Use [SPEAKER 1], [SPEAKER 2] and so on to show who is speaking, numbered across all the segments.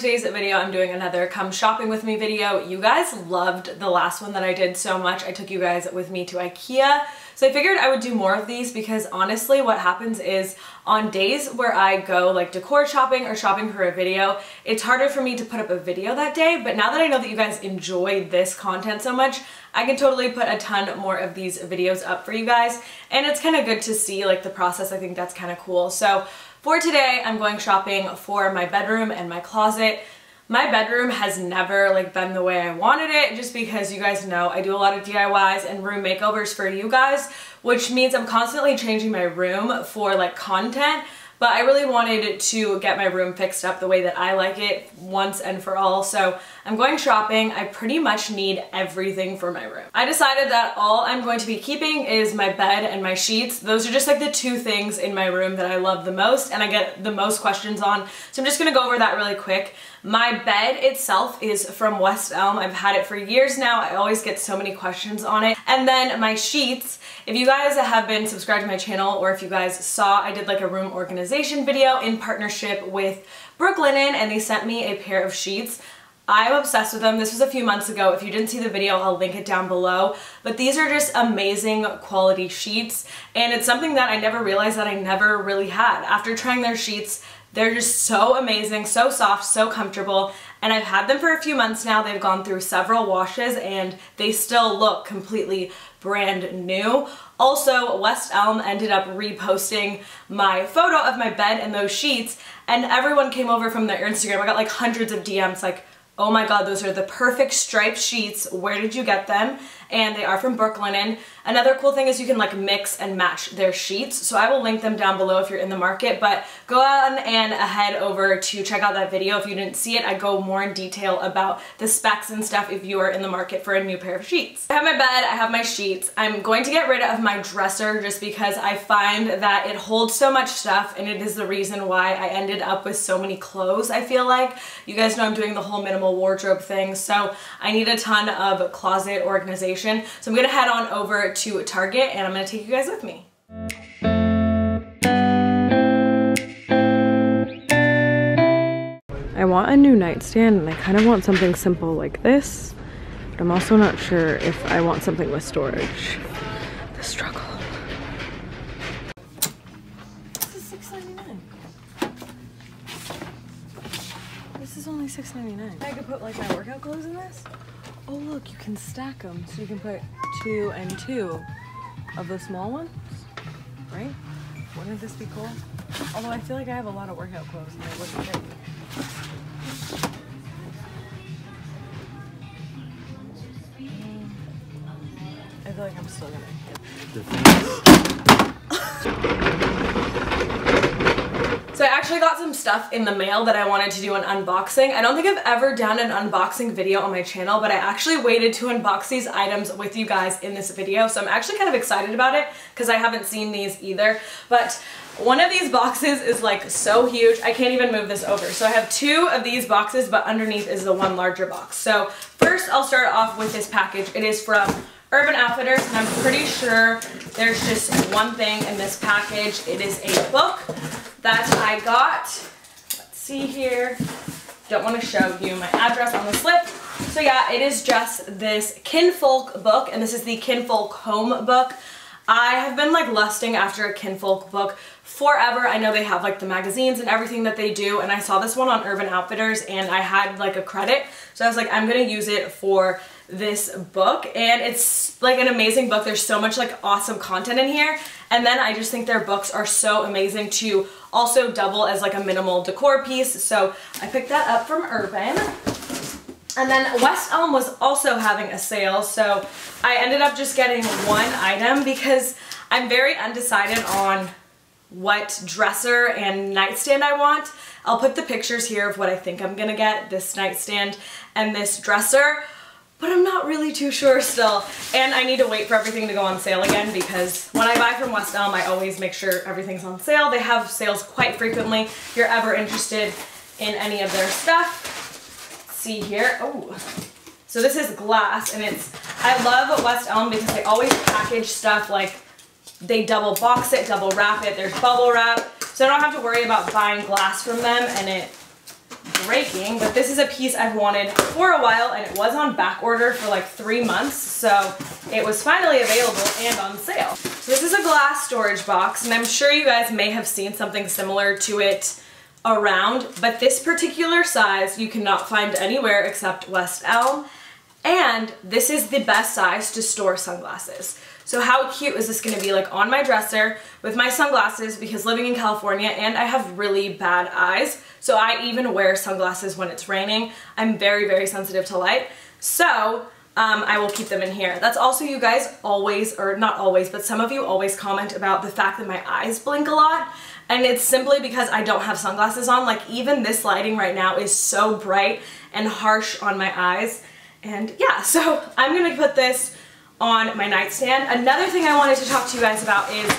[SPEAKER 1] today's video, I'm doing another come shopping with me video. You guys loved the last one that I did so much. I took you guys with me to IKEA. So I figured I would do more of these because honestly what happens is on days where I go like decor shopping or shopping for a video, it's harder for me to put up a video that day. But now that I know that you guys enjoy this content so much, I can totally put a ton more of these videos up for you guys. And it's kind of good to see like the process. I think that's kind of cool. So for today, I'm going shopping for my bedroom and my closet. My bedroom has never like been the way I wanted it, just because you guys know I do a lot of DIYs and room makeovers for you guys, which means I'm constantly changing my room for like content. But I really wanted to get my room fixed up the way that I like it once and for all. So I'm going shopping. I pretty much need everything for my room. I decided that all I'm going to be keeping is my bed and my sheets. Those are just like the two things in my room that I love the most and I get the most questions on. So I'm just gonna go over that really quick. My bed itself is from West Elm. I've had it for years now. I always get so many questions on it. And then my sheets, if you guys have been subscribed to my channel or if you guys saw, I did like a room organization video in partnership with Brooklinen and they sent me a pair of sheets. I'm obsessed with them. This was a few months ago. If you didn't see the video, I'll link it down below. But these are just amazing quality sheets and it's something that I never realized that I never really had. After trying their sheets, they're just so amazing, so soft, so comfortable, and I've had them for a few months now. They've gone through several washes and they still look completely brand new. Also, West Elm ended up reposting my photo of my bed and those sheets, and everyone came over from their Instagram. I got like hundreds of DMs like, oh my god, those are the perfect striped sheets. Where did you get them? And they are from Brooklinen. Another cool thing is you can like mix and match their sheets. So I will link them down below if you're in the market, but go on and head over to check out that video. If you didn't see it, I go more in detail about the specs and stuff if you are in the market for a new pair of sheets. I have my bed, I have my sheets. I'm going to get rid of my dresser just because I find that it holds so much stuff and it is the reason why I ended up with so many clothes, I feel like. You guys know I'm doing the whole minimal wardrobe thing, so I need a ton of closet organization. So I'm gonna head on over to Target and I'm gonna take you guys with me. I want a new nightstand and I kind of want something simple like this, but I'm also not sure if I want something with storage. The struggle. This is $6.99. This is only $6.99. I could put like my workout clothes in this. Oh look, you can stack them, so you can put 2 and 2 of the small ones, right? Wouldn't this be cool? Although I feel like I have a lot of workout clothes and they wouldn't fit me. I feel like I'm still gonna So I actually got some stuff in the mail that I wanted to do an unboxing. I don't think I've ever done an unboxing video on my channel, but I actually waited to unbox these items with you guys in this video. So I'm actually kind of excited about it because I haven't seen these either. But one of these boxes is like so huge, I can't even move this over. So I have 2 of these boxes, but underneath is the one larger box. So first I'll start off with this package. It is from Urban Outfitters, and I'm pretty sure there's just one thing in this package. It is a book that I got. Let's see here. Don't want to show you my address on the slip. So yeah, it is just this Kinfolk book, and this is the Kinfolk Home book. I have been like lusting after a Kinfolk book forever. I know they have like the magazines and everything that they do, and I saw this one on Urban Outfitters and I had like a credit. So I was like, I'm gonna use it for this book, and it's like an amazing book. There's so much like awesome content in here, and then I just think their books are so amazing to also double as like a minimal decor piece. So I picked that up from Urban. And then West Elm was also having a sale, so I ended up just getting one item because I'm very undecided on what dresser and nightstand I want. I'll put the pictures here of what I think I'm gonna get, this nightstand and this dresser, but I'm not really too sure still. And I need to wait for everything to go on sale again because when I buy from West Elm, I always make sure everything's on sale. They have sales quite frequently. If you're ever interested in any of their stuff, see here. Oh, so this is glass, and I love West Elm because they always package stuff like they double box it, double wrap it. There's bubble wrap, so I don't have to worry about buying glass from them and it breaking, but this is a piece I've wanted for a while, and it was on back order for like 3 months, so it was finally available and on sale. So this is a glass storage box, and I'm sure you guys may have seen something similar to it around, but this particular size you cannot find anywhere except West Elm, and this is the best size to store sunglasses. So how cute is this gonna be, like on my dresser with my sunglasses, because living in California and I have really bad eyes, so I even wear sunglasses when it's raining. I'm very, very sensitive to light. So I will keep them in here. That's also, you guys always, or not always, but some of you always comment about the fact that my eyes blink a lot. And it's simply because I don't have sunglasses on. Like even this lighting right now is so bright and harsh on my eyes. And yeah, so I'm gonna put this on my nightstand. Another thing I wanted to talk to you guys about is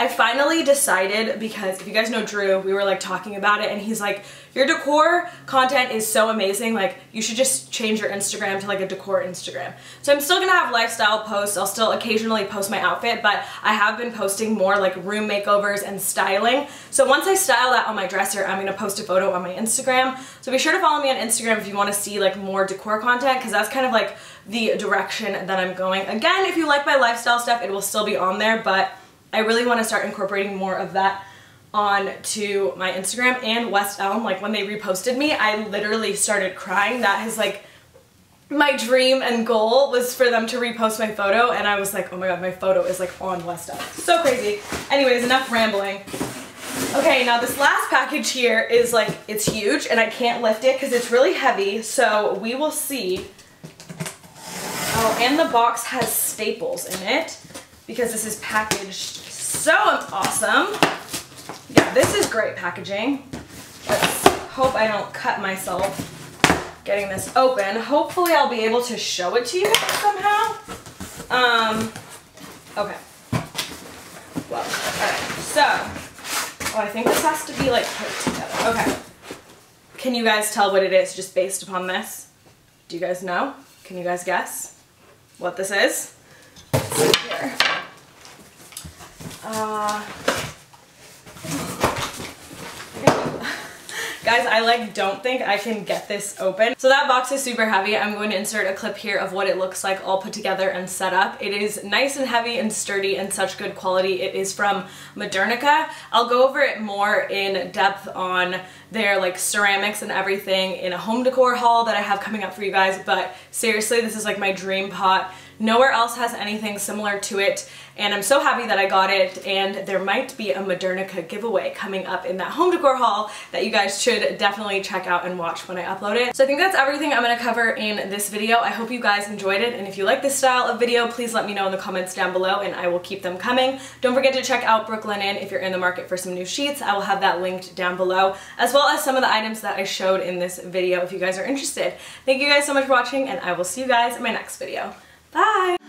[SPEAKER 1] I finally decided, because if you guys know Drew, we were like talking about it, and he's like, your decor content is so amazing, like you should just change your Instagram to like a decor Instagram. So I'm still gonna have lifestyle posts, I'll still occasionally post my outfit, but I have been posting more like room makeovers and styling. So once I style that on my dresser, I'm gonna post a photo on my Instagram. So be sure to follow me on Instagram if you wanna see like more decor content, because that's kind of like the direction that I'm going. Again, if you like my lifestyle stuff, it will still be on there, but I really want to start incorporating more of that onto my Instagram. And West Elm, like when they reposted me, I literally started crying. That is like my dream and goal, was for them to repost my photo, and I was like, oh my god, my photo is like on West Elm. So crazy. Anyways, enough rambling. Okay, now this last package here is like, it's huge and I can't lift it because it's really heavy, so we will see. Oh, and the box has staples in it, because this is packaged so awesome. Yeah, this is great packaging. Let's hope I don't cut myself getting this open. Hopefully I'll be able to show it to you guys somehow. Okay. Well, alright, so, oh, I think this has to be like put together. Okay. Can you guys tell what it is just based upon this? Do you guys know? Can you guys guess what this is? Let's see here. Guys, I like don't think I can get this open. So that box is super heavy. I'm going to insert a clip here of what it looks like all put together and set up. It is nice and heavy and sturdy and such good quality. It is from Modernica. I'll go over it more in depth on their like ceramics and everything in a home decor haul that I have coming up for you guys, but seriously, this is like my dream pot. Nowhere else has anything similar to it, and I'm so happy that I got it, and there might be a Modernica giveaway coming up in that home decor haul that you guys should definitely check out and watch when I upload it. So I think that's everything I'm going to cover in this video. I hope you guys enjoyed it, and if you like this style of video, please let me know in the comments down below and I will keep them coming. Don't forget to check out Brooklinen if you're in the market for some new sheets. I will have that linked down below, as well as some of the items that I showed in this video if you guys are interested. Thank you guys so much for watching, and I will see you guys in my next video. Bye!